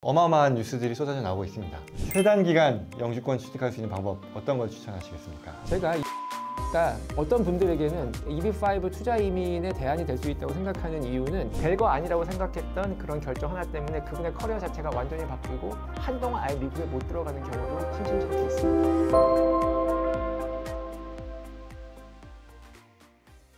어마어마한 뉴스들이 쏟아져 나오고 있습니다. 최단 기간 영주권 취득할 수 있는 방법 어떤 걸 추천하시겠습니까? 제가 어떤 분들에게는 EB5 투자 이민의 대안이 될 수 있다고 생각하는 이유는 별거 아니라고 생각했던 그런 결정 하나 때문에 그분의 커리어 자체가 완전히 바뀌고 한동안 아예 미국에 못 들어가는 경우도 심심찮게 있습니다.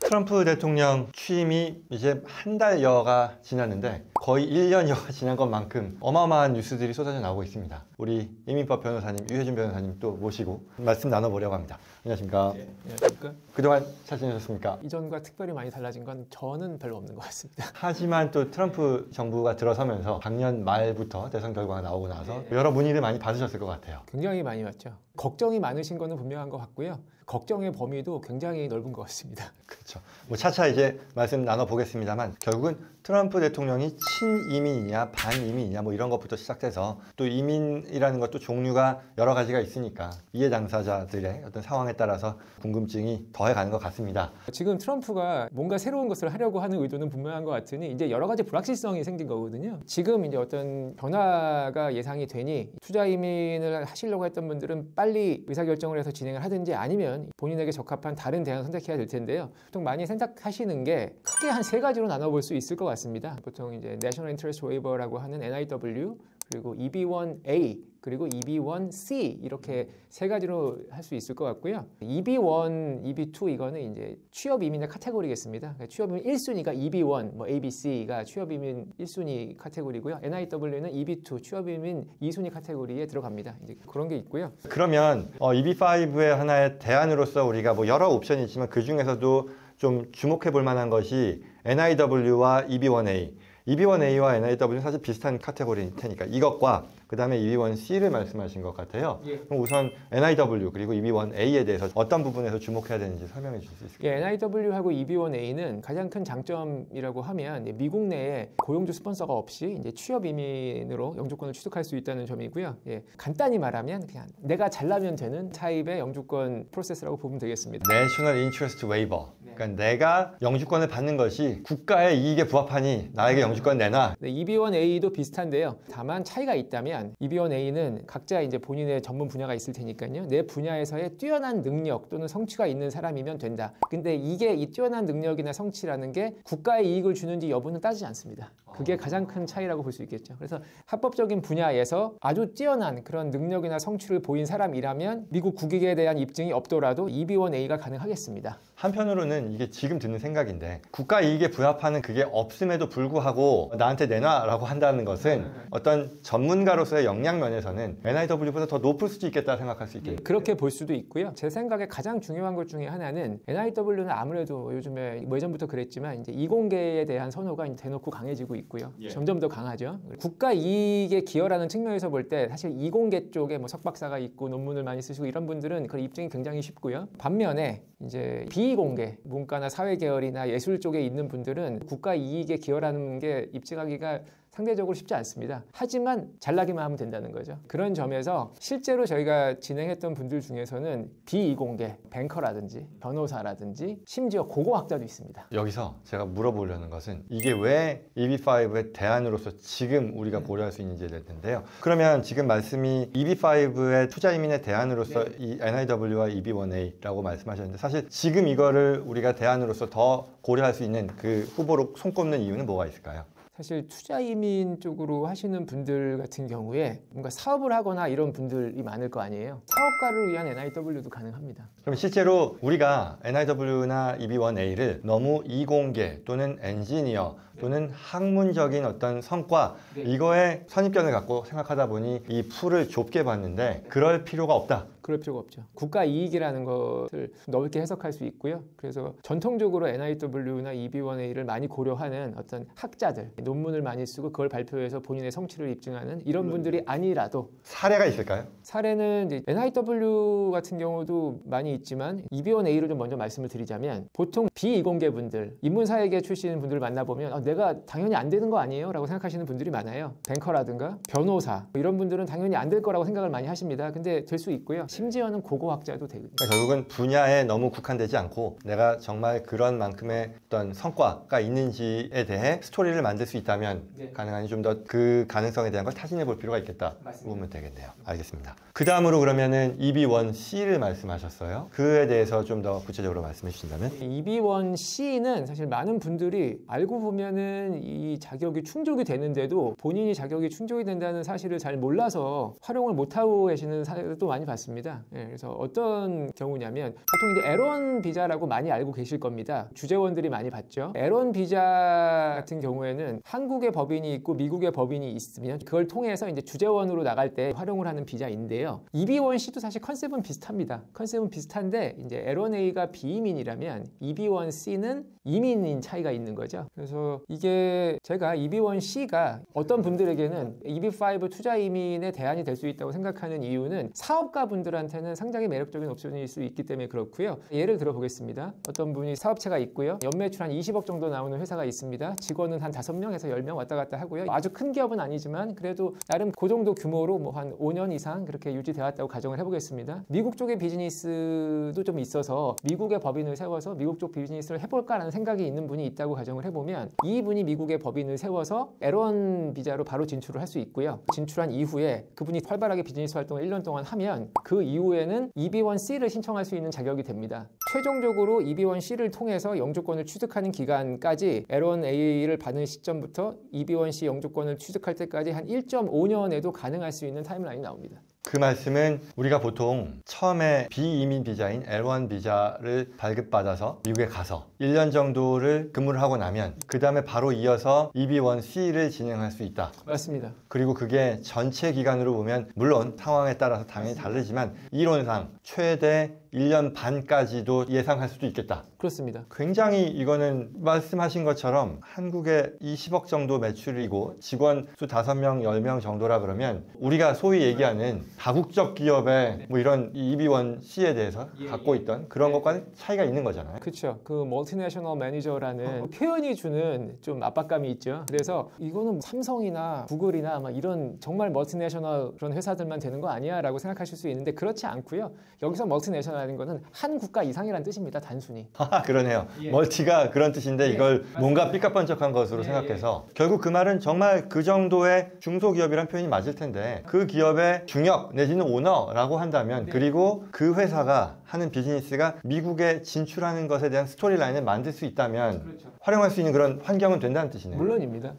트럼프 대통령 취임이 이제 한 달여가 지났는데 거의 1년여가 지난 것만큼 어마어마한 뉴스들이 쏟아져 나오고 있습니다. 우리 이민법 변호사님, 유해준 변호사님 또 모시고 말씀 나눠보려고 합니다. 안녕하십니까? 네, 안녕하십니까? 그동안 잘 지내셨습니까? 이전과 특별히 많이 달라진 건 저는 별로 없는 것 같습니다. 하지만 또 트럼프 정부가 들어서면서 작년 말부터 대선 결과가 나오고 나서 여러 문의를 많이 받으셨을 것 같아요. 굉장히 많이 왔죠. 걱정이 많으신 거는 분명한 것 같고요. 걱정의 범위도 굉장히 넓은 것 같습니다. 그렇죠. 뭐 차차 이제 말씀 나눠보겠습니다만 결국은 트럼프 대통령이 친이민이냐 반이민이냐 뭐 이런 것부터 시작돼서 또 이민이라는 것도 종류가 여러 가지가 있으니까 이해 당사자들의 어떤 상황에 따라서 궁금증이 더해가는 것 같습니다. 지금 트럼프가 뭔가 새로운 것을 하려고 하는 의도는 분명한 것 같으니 이제 여러 가지 불확실성이 생긴 거거든요. 지금 이제 어떤 변화가 예상이 되니 투자 이민을 하시려고 했던 분들은 빨리 의사결정을 해서 진행을 하든지 아니면 본인에게 적합한 다른 대안을 선택해야 될 텐데요. 보통 많이 생각하시는 게 크게 한 세 가지로 나눠볼 수 있을 것 같습니다. 보통 이제 National Interest Waiver라고 하는 NIW, 그리고 EB1A, 그리고 EB1C 이렇게 세 가지로 할 수 있을 것 같고요. EB1, EB2 이거는 이제 취업 이민의 카테고리겠습니다. 취업 이민 1순위가 EB1, 뭐 ABC가 취업 이민 1순위 카테고리고요. NIW는 EB2, 취업 이민 2순위 카테고리에 들어갑니다. 이제 그런 게 있고요. 그러면 EB5의 하나의 대안으로서 우리가 뭐 여러 옵션이 있지만 그 중에서도 좀 주목해 볼 만한 것이 NIW와 EB1A. EB1A와 NIW는 사실 비슷한 카테고리일 테니까 이것과 그 다음에 EB1C를 말씀하신 것 같아요. 그럼 우선 NIW 그리고 EB1A에 대해서 어떤 부분에서 주목해야 되는지 설명해 주실 수 있을까요? NIW하고 EB1A는 가장 큰 장점이라고 하면 미국 내에 고용주 스폰서가 없이 이제 취업 이민으로 영주권을 취득할 수 있다는 점이고요. 간단히 말하면 그냥 내가 잘나면 되는 타입의 영주권 프로세스라고 보면 되겠습니다. National Interest Waiver. 그러니까 내가 영주권을 받는 것이 국가의 이익에 부합하니 나에게 영주권 내놔. EB1A도 비슷한데요. 다만 차이가 있다면 EB1A는 각자 이제 본인의 전문 분야가 있을 테니까요. 내 분야에서의 뛰어난 능력 또는 성취가 있는 사람이면 된다. 근데 이게 이 뛰어난 능력이나 성취라는 게 국가에 이익을 주는지 여부는 따지지 않습니다. 그게 가장 큰 차이라고 볼 수 있겠죠. 그래서 합법적인 분야에서 아주 뛰어난 그런 능력이나 성취를 보인 사람이라면 미국 국익에 대한 입증이 없더라도 EB1A가 가능하겠습니다. 한편으로는 이게 지금 드는 생각인데 국가 이익에 부합하는 그게 없음에도 불구하고 나한테 내놔라고 한다는 것은 어떤 전문가로서의 역량 면에서는 NIW보다 더 높을 수도 있겠다 생각할 수 있겠네요. 그렇게 볼 수도 있고요. 제 생각에 가장 중요한 것 중에 하나는 NIW는 아무래도 요즘에 뭐 예전부터 그랬지만 이제 이공계에 대한 선호가 이제 대놓고 강해지고 있고요. 점점 더 강하죠. 국가 이익에 기여라는 측면에서 볼 때 사실 이공계 쪽에 뭐 석박사가 있고 논문을 많이 쓰시고 이런 분들은 그 입증이 굉장히 쉽고요. 반면에 이제 비공계 문과나 사회 계열이나 예술 쪽에 있는 분들은 국가 이익에 기여라는 게 입증하기가 상대적으로 쉽지 않습니다. 하지만 잘나기만 하면 된다는 거죠. 그런 점에서 실제로 저희가 진행했던 분들 중에서는 비이공계, 뱅커라든지 변호사라든지 심지어 고고학자도 있습니다. 여기서 제가 물어보려는 것은 이게 왜 EB5의 대안으로서 지금 우리가 고려할 수 있는지에 대할 텐데요. 그러면 지금 말씀이 EB5의 투자 이민의 대안으로서 이 NIW와 EB1A라고 말씀하셨는데 사실 지금 이거를 우리가 대안으로서 더 고려할 수 있는 그 후보로 손꼽는 이유는 뭐가 있을까요? 사실 투자 이민 쪽으로 하시는 분들 같은 경우에 뭔가 사업을 하거나 이런 분들이 많을 거 아니에요. 사업가를 위한 NIW도 가능합니다. 그럼 실제로 우리가 NIW나 EB1A를 너무 이공계 또는 엔지니어 또는 학문적인 어떤 성과 이거에 선입견을 갖고 생각하다 보니 이 풀을 좁게 봤는데 그럴 필요가 없다. 그럴 필요가 없죠. 국가 이익이라는 것을 넓게 해석할 수 있고요. 그래서 전통적으로 NIW나 EB1A를 많이 고려하는 어떤 학자들, 논문을 많이 쓰고 그걸 발표해서 본인의 성취를 입증하는 이런 분들이 아니라도 사례가 있을까요? 사례는 이제 NIW 같은 경우도 많이 있지만 EB1A를 좀 먼저 말씀을 드리자면 보통 비이공계 분들, 인문사회계 출신 분들을 만나보면 내가 당연히 안 되는 거 아니에요? 라고 생각하시는 분들이 많아요. 뱅커라든가 변호사 이런 분들은 당연히 안 될 거라고 생각을 많이 하십니다. 근데 될 수 있고요. 심지어는 고고학자도 되거든요. 그러니까 결국은 분야에 너무 국한되지 않고 내가 정말 그런 만큼의 어떤 성과가 있는지에 대해 스토리를 만들 수 있다면 네. 가능하니 좀 더 그 가능성에 대한 걸 타진해 볼 필요가 있겠다. 맞습니다. 보면 되겠네요. 알겠습니다. 그 다음으로 그러면은 EB1C를 말씀하셨어요. 그에 대해서 좀 더 구체적으로 말씀해 주신다면? EB1C는 사실 많은 분들이 알고 보면은 이 자격이 충족이 되는데도 본인이 자격이 충족이 된다는 사실을 잘 몰라서 활용을 못하고 계시는 사례도 많이 봤습니다. 예, 그래서 어떤 경우냐면 보통 이제 L1 비자라고 많이 알고 계실 겁니다. 주재원들이 많이 봤죠. L1 비자 같은 경우에는 한국의 법인이 있고 미국의 법인이 있으면 그걸 통해서 이제 주재원으로 나갈 때 활용을 하는 비자인데요. EB1C도 사실 컨셉은 비슷합니다. 컨셉은 비슷한데 이제 L1A가 비이민이라면 EB1C는 이민인 차이가 있는 거죠. 그래서 이게 제가 EB1C가 어떤 분들에게는 EB5 투자 이민의 대안이 될 수 있다고 생각하는 이유는 사업가 분들한테는 상당히 매력적인 옵션일 수 있기 때문에 그렇고요. 예를 들어 보겠습니다. 어떤 분이 사업체가 있고요. 연매출 한 20억 정도 나오는 회사가 있습니다. 직원은 한 5명에서 10명 왔다 갔다 하고요. 아주 큰 기업은 아니지만 그래도 나름 그 정도 규모로 뭐 한 5년 이상 그렇게 유지되어 왔다고 가정을 해보겠습니다. 미국 쪽의 비즈니스도 좀 있어서 미국의 법인을 세워서 미국 쪽 비즈니스를 해볼까라는 생각이 있는 분이 있다고 가정을 해보면 이분이 미국의 법인을 세워서 L1 비자로 바로 진출을 할 수 있고요. 진출한 이후에 그분이 활발하게 비즈니스 활동을 1년 동안 하면 그 이후에는 EB1C를 신청할 수 있는 자격이 됩니다. 최종적으로 EB1C를 통해서 영주권을 취득하는 기간까지 L1A를 받는 시점부터 EB1C 영주권을 취득할 때까지 한 1.5년에도 가능할 수 있는 타임라인이 나옵니다. 그 말씀은 우리가 보통 처음에 비이민 비자인 L1 비자를 발급받아서 미국에 가서 1년 정도를 근무를 하고 나면 그 다음에 바로 이어서 EB1C를 진행할 수 있다. 맞습니다. 그리고 그게 전체 기간으로 보면 물론 상황에 따라서 당연히 다르지만 이론상 최대 1년 반까지도 예상할 수도 있겠다. 그렇습니다. 굉장히 이거는 말씀하신 것처럼 한국의 20억 정도 매출이고 직원 수 5명, 10명 정도라 그러면 우리가 소위 얘기하는 다국적 기업의 뭐 이런 EB1C에 대해서 갖고 있던 그런 것과는 차이가 있는 거잖아요. 그렇죠. 그 멀티내셔널 매니저라는 표현이 주는 좀 압박감이 있죠. 그래서 이거는 삼성이나 구글이나 막 이런 정말 멀티내셔널 그런 회사들만 되는 거 아니야 라고 생각하실 수 있는데 그렇지 않고요. 여기서 멀티내셔널이라는 거는 한 국가 이상이라는 뜻입니다. 단순히. 그러네요. 멀티가 그런 뜻인데 이걸 뭔가 삐까뻔쩍한 것으로 생각해서 결국 그 말은 정말 그 정도의 중소기업이란 표현이 맞을 텐데 그 기업의 중역 내지는 오너라고 한다면 그리고 그 회사가 하는 비즈니스가 미국에 진출하는 것에 대한 스토리라인을 만들 수 있다면 활용할 수 있는 그런 환경은 된다는 뜻이네요. 물론입니다.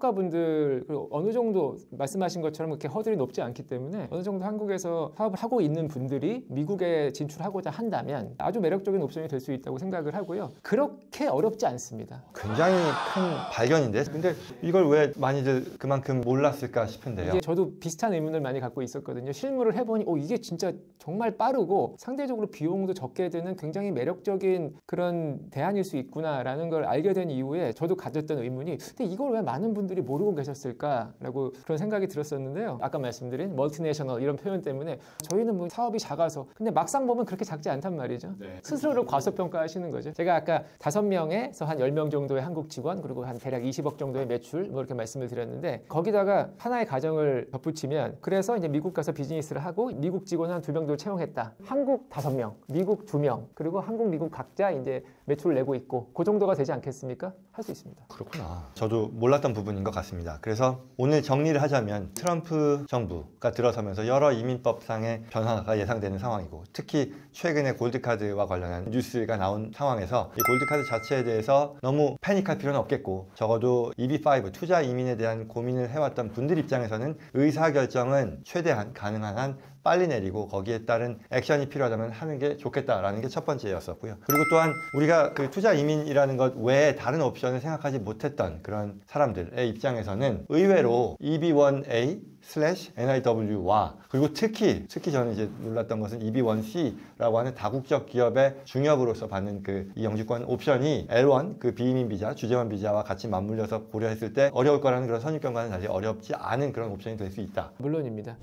사업가분들 어느 정도 말씀하신 것처럼 그렇게 허들이 높지 않기 때문에 어느 정도 한국에서 사업을 하고 있는 분들이 미국에 진출하고자 한다면 아주 매력적인 옵션이 될 수 있다고 생각을 하고요. 그렇게 어렵지 않습니다. 굉장히 큰 발견인데 근데 이걸 왜 많이들 그만큼 몰랐을까 싶은데요. 이게 저도 비슷한 의문을 많이 갖고 있었거든요. 실무를 해보니 이게 진짜 정말 빠르고 상대적으로 비용도 적게 드는 굉장히 매력적인 그런 대안일 수 있구나라는 걸 알게 된 이후에 저도 가졌던 의문이 근데 이걸 왜 많은 분들이 모르고 계셨을까라고 그런 생각이 들었었는데요. 아까 말씀드린 멀티내셔널 이런 표현 때문에 저희는 뭐 사업이 작아서 근데 막상 보면 그렇게 작지 않단 말이죠. 스스로를 과소평가하시는 거죠. 제가 아까 5명에서 한 10명 정도의 한국 직원 그리고 한 대략 20억 정도의 매출 뭐 이렇게 말씀을 드렸는데 거기다가 하나의 가정을 덧붙이면 그래서 이제 미국 가서 비즈니스를 하고 미국 직원 한 2명 정도 채용했다. 한국 5명, 미국 2명 그리고 한국, 미국 각자 이제 매출을 내고 있고 그 정도가 되지 않겠습니까? 할 수 있습니다. 그렇구나. 저도 몰랐던 부분인 것 같습니다. 그래서 오늘 정리를 하자면 트럼프 정부가 들어서면서 여러 이민법상의 변화가 예상되는 상황이고 특히 최근에 골드카드와 관련한 뉴스가 나온 상황에서 이 골드카드 자체에 대해서 너무 패닉할 필요는 없겠고 적어도 EB5 투자 이민에 대한 고민을 해왔던 분들 입장에서는 의사결정은 최대한 가능한 한 빨리 내리고 거기에 따른 액션이 필요하다면 하는 게 좋겠다라는 게 첫 번째였었고요. 그리고 또한 우리가 그 투자 이민이라는 것 외에 다른 옵션을 생각하지 못했던 그런 사람들의 입장에서는 의외로 EB1A/NIW와 그리고 특히 저는 이제 놀랐던 것은 EB1C라고 하는 다국적 기업의 중역으로서 받는 그 이 영주권 옵션이 L1 그 비이민 비자, 주재원 비자와 같이 맞물려서 고려했을 때 어려울 거라는 그런 선입견과는 달리 어렵지 않은 그런 옵션이 될 수 있다. 물론입니다.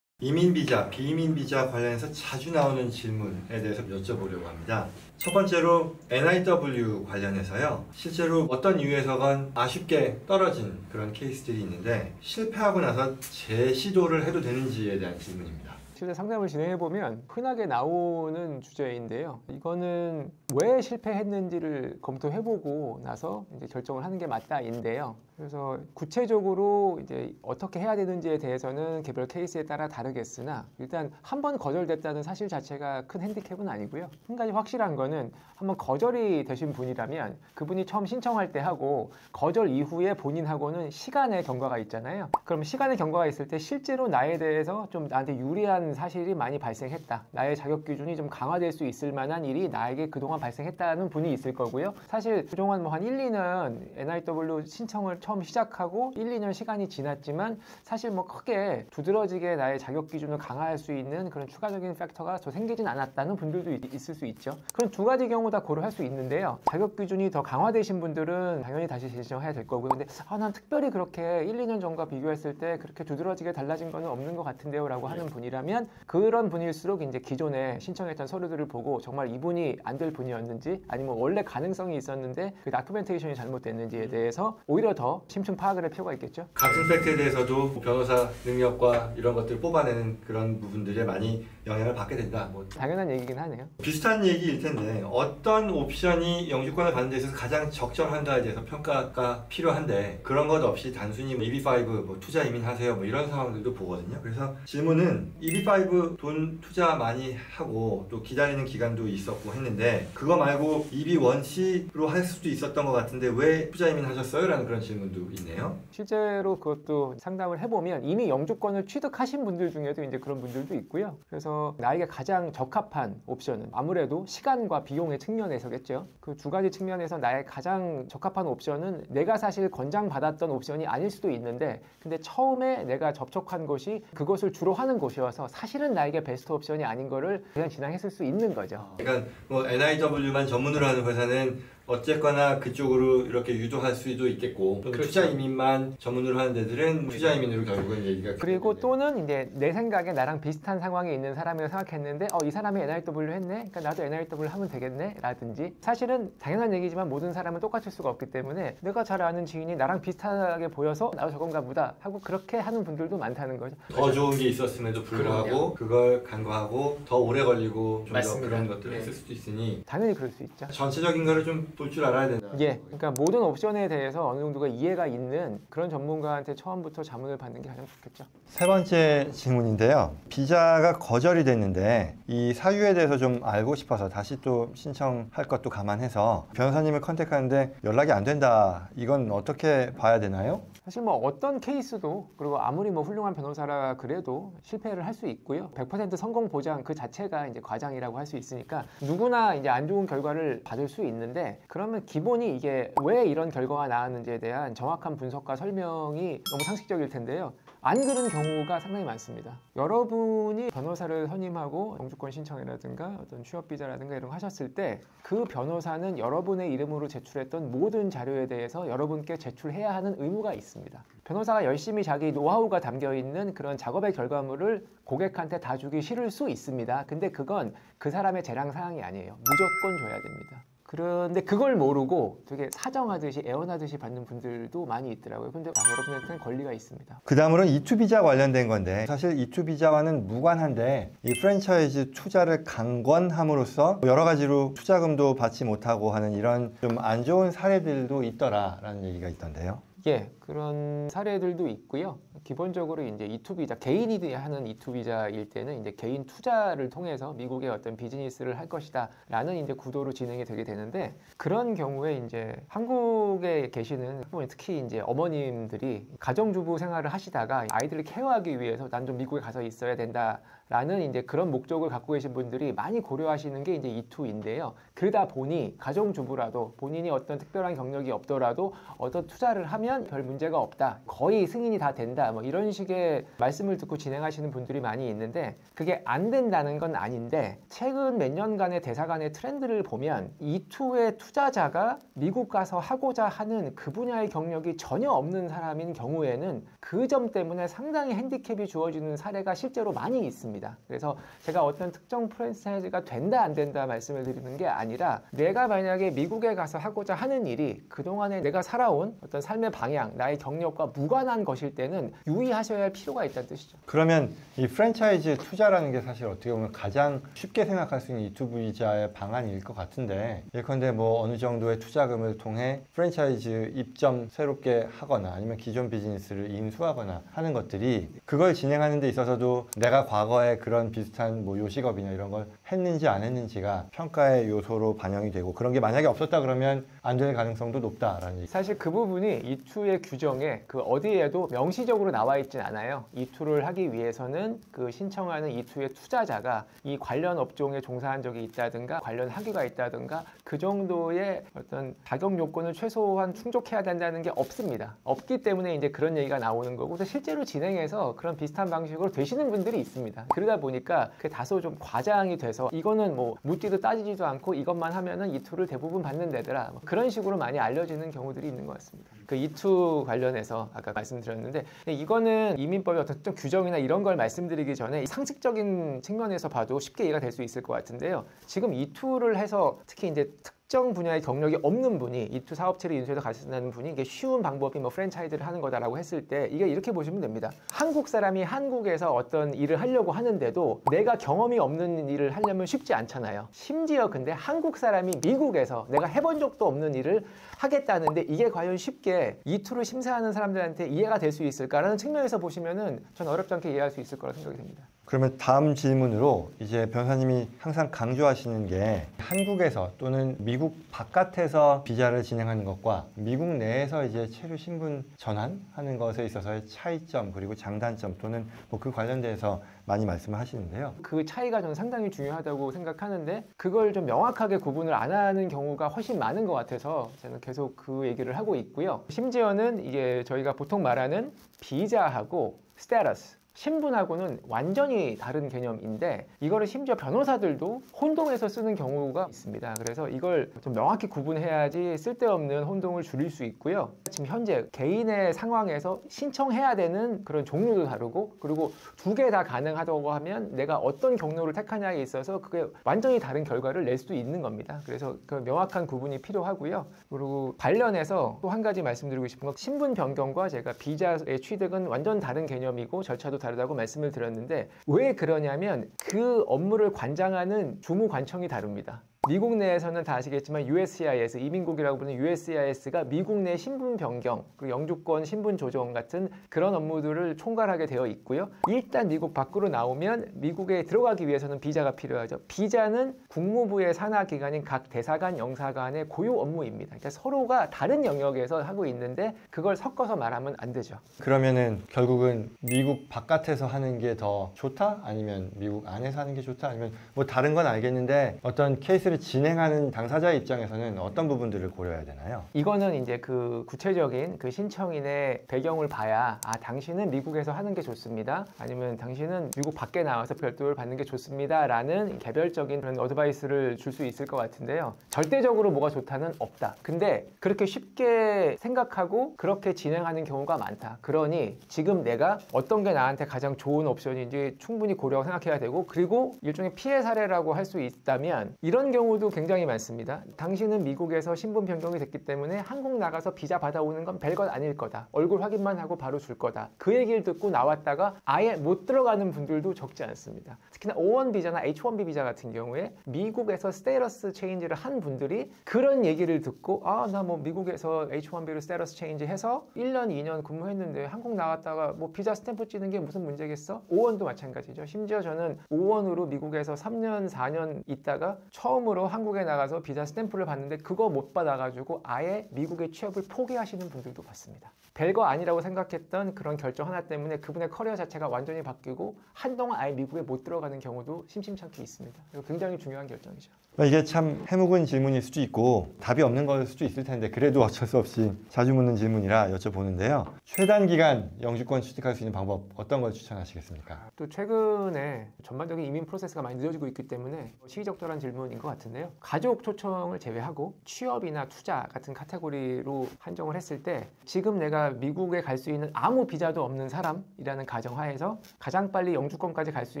이민 비자, 비이민 비자 관련해서 자주 나오는 질문에 대해서 여쭤보려고 합니다. 첫 번째로 NIW 관련해서요. 실제로 어떤 이유에서건 아쉽게 떨어진 그런 케이스들이 있는데 실패하고 나서 재시도를 해도 되는지에 대한 질문입니다. 실제 상담을 진행해보면 흔하게 나오는 주제인데요. 이거는 왜 실패했는지를 검토해보고 나서 이제 결정을 하는 게 맞다인데요. 그래서 구체적으로 이제 어떻게 해야 되는지에 대해서는 개별 케이스에 따라 다르겠으나 일단 한 번 거절됐다는 사실 자체가 큰 핸디캡은 아니고요. 한 가지 확실한 거는 한번 거절이 되신 분이라면 그분이 처음 신청할 때 하고 거절 이후에 본인하고는 시간의 경과가 있잖아요. 그럼 시간의 경과가 있을 때 실제로 나에 대해서 좀 나한테 유리한 사실이 많이 발생했다. 나의 자격 기준이 좀 강화될 수 있을 만한 일이 나에게 그동안 발생했다는 분이 있을 거고요. 사실 그동안 뭐 한 1, 2년 NIW 신청을 처음 시작하고 1, 2년 시간이 지났지만 사실 뭐 크게 두드러지게 나의 자격 기준을 강화할 수 있는 그런 추가적인 팩터가 더 생기진 않았다는 분들도 있을 수 있죠. 그런 두 가지 경우 다 고려할 수 있는데요. 자격 기준이 더 강화되신 분들은 당연히 다시 재신청해야 될 거고요. 근데 난 특별히 그렇게 1, 2년 전과 비교했을 때 그렇게 두드러지게 달라진 거는 없는 것 같은데요 라고 하는 분이라면 그런 분일수록 이제 기존에 신청했던 서류들을 보고 정말 이분이 안 될 분이었는지 아니면 원래 가능성이 있었는데 그 다큐멘테이션이 잘못됐는지에 대해서 오히려 더 심층 파악을 할 필요가 있겠죠. 같은 팩트에 대해서도 변호사 능력과 이런 것들을 뽑아내는 그런 부분들에 많이 영향을 받게 된다. 뭐 당연한 얘기긴 하네요. 비슷한 얘기일 텐데 어떤 옵션이 영주권을 받는 데 있어서 가장 적절한가에 대해서 평가가 필요한데 그런 것 없이 단순히 EB5 뭐 투자 이민하세요 뭐 이런 상황들도 보거든요. 그래서 질문은 EB5 돈 투자 많이 하고 또 기다리는 기간도 있었고 했는데 그거 말고 EB1C로 할 수도 있었던 것 같은데 왜 투자 이민 하셨어요? 라는 그런 질문도 있네요. 실제로 그것도 상담을 해보면 이미 영주권을 취득하신 분들 중에도 이제 그런 분들도 있고요. 그래서 나에게 가장 적합한 옵션은 아무래도 시간과 비용의 측면에서겠죠. 그 두 가지 측면에서 나의 가장 적합한 옵션은 내가 사실 권장받았던 옵션이 아닐 수도 있는데 근데 처음에 내가 접촉한 곳이 그것을 주로 하는 곳이어서 사실은 나에게 베스트 옵션이 아닌 거를 그냥 진행했을 수 있는 거죠. 그러니까 뭐 NIW만 전문으로 하는 회사는 어쨌거나 그쪽으로 이렇게 유도할 수도 있겠고 또 투자 이민만 전문으로 하는 데들은 투자 이민으로 결국은 얘기가 그리고 되겠네요. 또는 이제 내 생각에 나랑 비슷한 상황에 있는 사람이라고 생각했는데 이 사람이 NIW 했네? 그러니까 나도 NIW 하면 되겠네? 라든지 사실은 당연한 얘기지만 모든 사람은 똑같을 수가 없기 때문에 내가 잘 아는 지인이 나랑 비슷하게 보여서 나도 저건가 보다 하고 그렇게 하는 분들도 많다는 거죠. 더 좋은 게 있었음에도 불구하고 그걸 간과하고 더 오래 걸리고 좀 더 그런 것들을 했을 수도 있으니 당연히 그럴 수 있죠. 전체적인 거를 좀 볼 줄 알아야 된다. 예, 그러니까 모든 옵션에 대해서 어느 정도가 이해가 있는 그런 전문가한테 처음부터 자문을 받는 게 가장 좋겠죠. 세 번째 질문인데요. 비자가 거절이 됐는데 이 사유에 대해서 좀 알고 싶어서 다시 또 신청할 것도 감안해서 변호사님을 컨택하는데 연락이 안 된다. 이건 어떻게 봐야 되나요? 사실 뭐 어떤 케이스도 그리고 아무리 뭐 훌륭한 변호사라 그래도 실패를 할 수 있고요. 100% 성공 보장 그 자체가 이제 과장이라고 할 수 있으니까 누구나 이제 안 좋은 결과를 받을 수 있는데 그러면 기본이 이게 왜 이런 결과가 나왔는지에 대한 정확한 분석과 설명이 너무 상식적일 텐데요. 안 그런 경우가 상당히 많습니다. 여러분이 변호사를 선임하고 영주권 신청이라든가 어떤 취업비자라든가 이런 거 하셨을 때 그 변호사는 여러분의 이름으로 제출했던 모든 자료에 대해서 여러분께 제출해야 하는 의무가 있습니다. 변호사가 열심히 자기 노하우가 담겨 있는 그런 작업의 결과물을 고객한테 다 주기 싫을 수 있습니다. 근데 그건 그 사람의 재량 사항이 아니에요. 무조건 줘야 됩니다. 그런데 그걸 모르고 되게 사정하듯이 애원하듯이 받는 분들도 많이 있더라고요. 근데 여러분한테는 권리가 있습니다. 그 다음으로는 E2비자 관련된 건데 사실 E2비자와는 무관한데 이 프랜차이즈 투자를 강권함으로써 여러 가지로 투자금도 받지 못하고 하는 이런 좀 안 좋은 사례들도 있더라라는 얘기가 있던데요. 예, 그런 사례들도 있고요. 기본적으로 이제 E2비자, 개인이 하는 E2비자일 때는 이제 개인 투자를 통해서 미국의 어떤 비즈니스를 할 것이다 라는 이제 구도로 진행이 되게 되는데 그런 경우에 이제 한국에 계시는 특히 이제 어머님들이 가정주부 생활을 하시다가 아이들을 케어하기 위해서 난 좀 미국에 가서 있어야 된다 라는 이제 그런 목적을 갖고 계신 분들이 많이 고려하시는 게 이제 E2인데요. 그러다 보니 가정주부라도 본인이 어떤 특별한 경력이 없더라도 어떤 투자를 하면 하면 별 문제가 없다. 거의 승인이 다 된다. 뭐 이런 식의 말씀을 듣고 진행하시는 분들이 많이 있는데 그게 안 된다는 건 아닌데 최근 몇 년간의 대사관의 트렌드를 보면 E2의 투자자가 미국 가서 하고자 하는 그 분야의 경력이 전혀 없는 사람인 경우에는 그 점 때문에 상당히 핸디캡이 주어지는 사례가 실제로 많이 있습니다. 그래서 제가 어떤 특정 프랜차이즈가 된다 안 된다 말씀을 드리는 게 아니라 내가 만약에 미국에 가서 하고자 하는 일이 그동안에 내가 살아온 어떤 삶의 방향, 나의 경력과 무관한 것일 때는 유의하셔야 할 필요가 있다는 뜻이죠. 그러면 이 프랜차이즈 투자라는 게 사실 어떻게 보면 가장 쉽게 생각할 수 있는 E2V자의 방안일 것 같은데 예컨대 뭐 어느 정도의 투자금을 통해 프랜차이즈 입점 새롭게 하거나 아니면 기존 비즈니스를 인수하거나 하는 것들이 그걸 진행하는 데 있어서도 내가 과거에 그런 비슷한 뭐 요식업이나 이런 걸 했는지 안 했는지가 평가의 요소로 반영이 되고 그런 게 만약에 없었다 그러면 안 될 가능성도 높다라는 얘기. 사실 그 부분이 E2의 규정에 그 어디에도 명시적으로 나와 있진 않아요. E2를 하기 위해서는 그 신청하는 E2의 투자자가 이 관련 업종에 종사한 적이 있다든가 관련 학위가 있다든가 그 정도의 어떤 자격 요건을 최소한 충족해야 된다는 게 없습니다. 없기 때문에 이제 그런 얘기가 나오는 거고 실제로 진행해서 그런 비슷한 방식으로 되시는 분들이 있습니다. 그러다 보니까 그게 다소 좀 과장이 돼서 이거는 뭐 묻지도 따지지도 않고 이것만 하면은 E2를 대부분 받는 데더라. 그런 식으로 많이 알려지는 경우들이 있는 것 같습니다. 그 E2 관련해서 아까 말씀드렸는데 이거는 이민법의 어떤 특정 규정이나 이런 걸 말씀드리기 전에 상식적인 측면에서 봐도 쉽게 이해가 될 수 있을 것 같은데요. 지금 E2를 해서 특히 이제 특정 분야의 경력이 없는 분이 E2 사업체를 인수해서 가신다는 분이 이게 쉬운 방법이 뭐 프랜차이즈를 하는 거다라고 했을 때 이게 이렇게 보시면 됩니다. 한국 사람이 한국에서 어떤 일을 하려고 하는데도 내가 경험이 없는 일을 하려면 쉽지 않잖아요. 심지어 근데 한국 사람이 미국에서 내가 해본 적도 없는 일을 하겠다는데 이게 과연 쉽게 E2를 심사하는 사람들한테 이해가 될 수 있을까라는 측면에서 보시면은 전 어렵지 않게 이해할 수 있을 거라 생각이 됩니다. 그러면 다음 질문으로 이제 변호사님이 항상 강조하시는 게 한국에서 또는 미국 바깥에서 비자를 진행하는 것과 미국 내에서 이제 체류 신분 전환하는 것에 있어서의 차이점 그리고 장단점 또는 뭐 그 관련돼서 많이 말씀을 하시는데요. 그 차이가 저는 상당히 중요하다고 생각하는데 그걸 좀 명확하게 구분을 안 하는 경우가 훨씬 많은 것 같아서 저는 계속 그 얘기를 하고 있고요. 심지어는 이게 저희가 보통 말하는 비자하고 스테러스 신분하고는 완전히 다른 개념인데 이거를 심지어 변호사들도 혼동해서 쓰는 경우가 있습니다. 그래서 이걸 좀 명확히 구분해야지 쓸데없는 혼동을 줄일 수 있고요. 지금 현재 개인의 상황에서 신청해야 되는 그런 종류도 다르고 그리고 두 개 다 가능하다고 하면 내가 어떤 경로를 택하냐에 있어서 그게 완전히 다른 결과를 낼 수도 있는 겁니다. 그래서 그 명확한 구분이 필요하고요. 그리고 관련해서 또 한 가지 말씀드리고 싶은 건 신분 변경과 제가 비자의 취득은 완전 다른 개념이고 절차도 다르다고 말씀을 드렸는데 왜 그러냐면 그 업무를 관장하는 주무관청이 다릅니다. 미국 내에서는 다 아시겠지만 USCIS, 이민국이라고 부르는 USCIS가 미국 내 신분 변경, 그리고 영주권 신분 조정 같은 그런 업무들을 총괄하게 되어 있고요. 일단 미국 밖으로 나오면 미국에 들어가기 위해서는 비자가 필요하죠. 비자는 국무부의 산하 기관인 각 대사관, 영사관의 고유 업무입니다. 그러니까 서로가 다른 영역에서 하고 있는데 그걸 섞어서 말하면 안 되죠. 그러면은 결국은 미국 바깥에서 하는 게 더 좋다? 아니면 미국 안에서 하는 게 좋다? 아니면 뭐 다른 건 알겠는데 어떤 케이스를 진행하는 당사자의 입장에서는 어떤 부분들을 고려해야 되나요? 이거는 이제 그 구체적인 그 신청인의 배경을 봐야 당신은 미국에서 하는 게 좋습니다. 아니면 당신은 미국 밖에 나와서 별도를 받는 게 좋습니다. 라는 개별적인 그런 어드바이스를 줄 수 있을 것 같은데요. 절대적으로 뭐가 좋다는 없다. 근데 그렇게 쉽게 생각하고 그렇게 진행하는 경우가 많다. 그러니 지금 내가 어떤 게 나한테 가장 좋은 옵션인지 충분히 고려 생각해야 되고 그리고 일종의 피해 사례라고 할 수 있다면 이런 경우도 굉장히 많습니다. 당신은 미국에서 신분 변경이 됐기 때문에 한국 나가서 비자 받아오는 건 별것 아닐 거다. 얼굴 확인만 하고 바로 줄 거다. 그 얘기를 듣고 나왔다가 아예 못 들어가는 분들도 적지 않습니다. 특히나 O1 비자나 H1B 비자 같은 경우에 미국에서 스테이러스 체인지를 한 분들이 그런 얘기를 듣고 나 뭐 미국에서 H1B로 스테이러스 체인지 해서 1년, 2년 근무했는데 한국 나왔다가 뭐 비자 스탬프 찍는 게 무슨 문제겠어? O1도 마찬가지죠. 심지어 저는 O1으로 미국에서 3년, 4년 있다가 처음으로 처음으로 한국에 나가서 비자 스탬프를 받는데 그거 못 받아가지고 아예 미국의 취업을 포기하시는 분들도 봤습니다. 별거 아니라고 생각했던 그런 결정 하나 때문에 그분의 커리어 자체가 완전히 바뀌고 한동안 아예 미국에 못 들어가는 경우도 심심찮게 있습니다. 이거 굉장히 중요한 결정이죠. 이게 참 해묵은 질문일 수도 있고 답이 없는 걸 수도 있을 텐데 그래도 어쩔 수 없이 자주 묻는 질문이라 여쭤보는데요. 최단 기간 영주권 취득할 수 있는 방법 어떤 걸 추천하시겠습니까? 또 최근에 전반적인 이민 프로세스가 많이 늦어지고 있기 때문에 시기적절한 질문인 것 같은데요. 가족 초청을 제외하고 취업이나 투자 같은 카테고리로 한정을 했을 때 지금 내가 미국에 갈 수 있는 아무 비자도 없는 사람이라는 가정하에서 가장 빨리 영주권까지 갈 수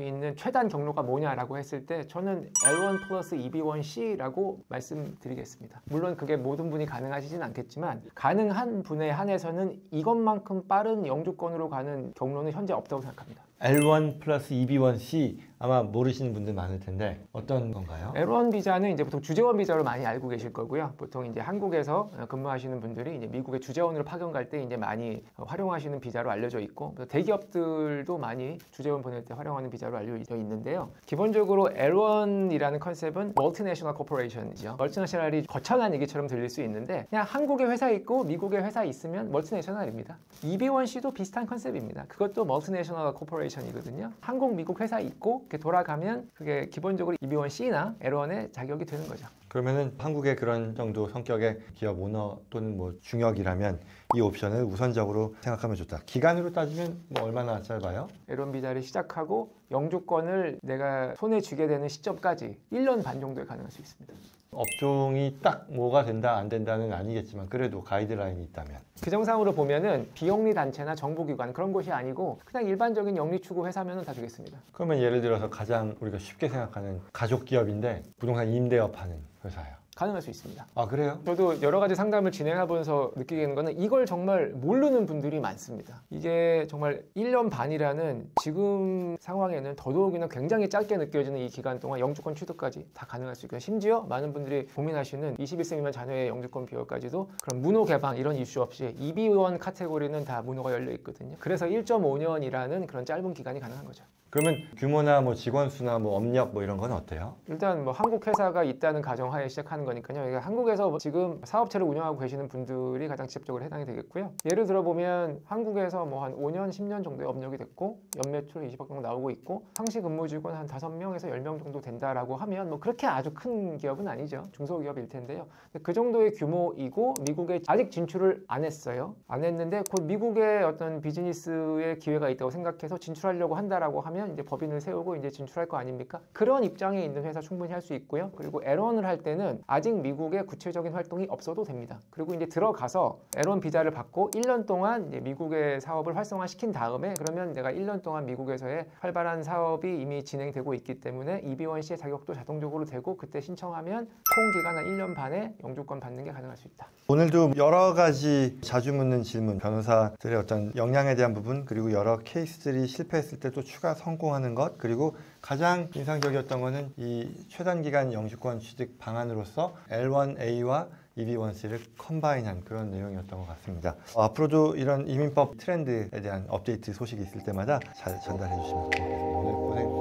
있는 최단 경로가 뭐냐라고 했을 때 저는 L1 플러스 EB1C라고 말씀드리겠습니다. 물론 그게 모든 분이 가능하시진 않겠지만 가능한 분에 한해서는 이것만큼 빠른 영주권으로 가는 경로는 현재 없다고 생각합니다. L1 플러스 EB1C 아마 모르시는 분들 많을 텐데 어떤 건가요? L1 비자는 이제 보통 주재원 비자로 많이 알고 계실 거고요. 보통 이제 한국에서 근무하시는 분들이 이제 미국의 주재원으로 파견 갈 때 이제 많이 활용하시는 비자로 알려져 있고 대기업들도 많이 주재원 보낼 때 활용하는 비자로 알려져 있는데요. 기본적으로 L1이라는 컨셉은 멀티내셔널 코퍼레이션이죠. 멀티내셔널이 거창한 얘기처럼 들릴 수 있는데 그냥 한국에 회사 있고 미국에 회사 있으면 멀티내셔널입니다. EB1C도 비슷한 컨셉입니다. 그것도 멀티내셔널 코퍼레이션이거든요. 한국, 미국 회사 있고 이렇게 돌아가면 그게 기본적으로 EB1C나 L1의 자격이 되는 거죠. 그러면은 한국의 그런 정도 성격의 기업 오너 또는 뭐 중역이라면 이 옵션을 우선적으로 생각하면 좋다. 기간으로 따지면 뭐 얼마나 짧아요? L1 비자를 시작하고 영주권을 내가 손에 쥐게 되는 시점까지 1년 반 정도에 가능할 수 있습니다. 업종이 딱 뭐가 된다 안 된다는 아니겠지만 그래도 가이드라인이 있다면 규정상으로 보면은 비영리 단체나 정보기관 그런 곳이 아니고 그냥 일반적인 영리 추구 회사면은 다 되겠습니다. 그러면 예를 들어서 가장 우리가 쉽게 생각하는 가족 기업인데 부동산 임대업 하는 회사예요. 가능할 수 있습니다. 아 그래요? 저도 여러 가지 상담을 진행하면서 느끼게 되는 거는 이걸 정말 모르는 분들이 많습니다. 이게 정말 1년 반이라는 지금 상황에는 더더욱이나 굉장히 짧게 느껴지는 이 기간 동안 영주권 취득까지 다 가능할 수 있고요. 심지어 많은 분들이 고민하시는 21세 미만 자녀의 영주권 비율까지도 그런 문호 개방 이런 이슈 없이 EB1 카테고리는 다 문호가 열려 있거든요. 그래서 1.5년이라는 그런 짧은 기간이 가능한 거죠. 그러면 규모나 뭐 직원 수나 뭐 업력 뭐 이런 건 어때요? 일단 뭐 한국 회사가 있다는 가정하에 시작하는 거니까요. 그러니까 한국에서 지금 사업체를 운영하고 계시는 분들이 가장 직접적으로 해당이 되겠고요. 예를 들어 보면 한국에서 뭐 한 5년, 10년 정도의 업력이 됐고 연매출 20억 정도 나오고 있고 상시 근무 직원 한 5명에서 10명 정도 된다라고 하면 뭐 그렇게 아주 큰 기업은 아니죠. 중소기업일 텐데요. 그 정도의 규모이고 미국에 아직 진출을 안 했어요. 안 했는데 곧 미국의 어떤 비즈니스의 기회가 있다고 생각해서 진출하려고 한다라고 하면 이제 법인을 세우고 이제 진출할 거 아닙니까? 그런 입장에 있는 회사 충분히 할 수 있고요. 그리고 L1을 할 때는 아직 미국에 구체적인 활동이 없어도 됩니다. 그리고 이제 들어가서 L1 비자를 받고 1년 동안 이제 미국의 사업을 활성화시킨 다음에 그러면 내가 1년 동안 미국에서의 활발한 사업이 이미 진행되고 있기 때문에 EB1C의 자격도 자동적으로 되고 그때 신청하면 총 기간 한 1년 반에 영주권 받는 게 가능할 수 있다. 오늘도 여러 가지 자주 묻는 질문, 변호사들의 어떤 역량에 대한 부분 그리고 여러 케이스들이 실패했을 때 또 추가 성공하는 것 그리고 가장 인상적이었던 거는 이 최단 기간 영주권 취득 방안으로서 L1A와 EB1C를 컴바인한 그런 내용이었던 것 같습니다. 앞으로도 이런 이민법 트렌드에 대한 업데이트 소식이 있을 때마다 잘 전달해 주시면 고맙겠습니다. 오늘 고생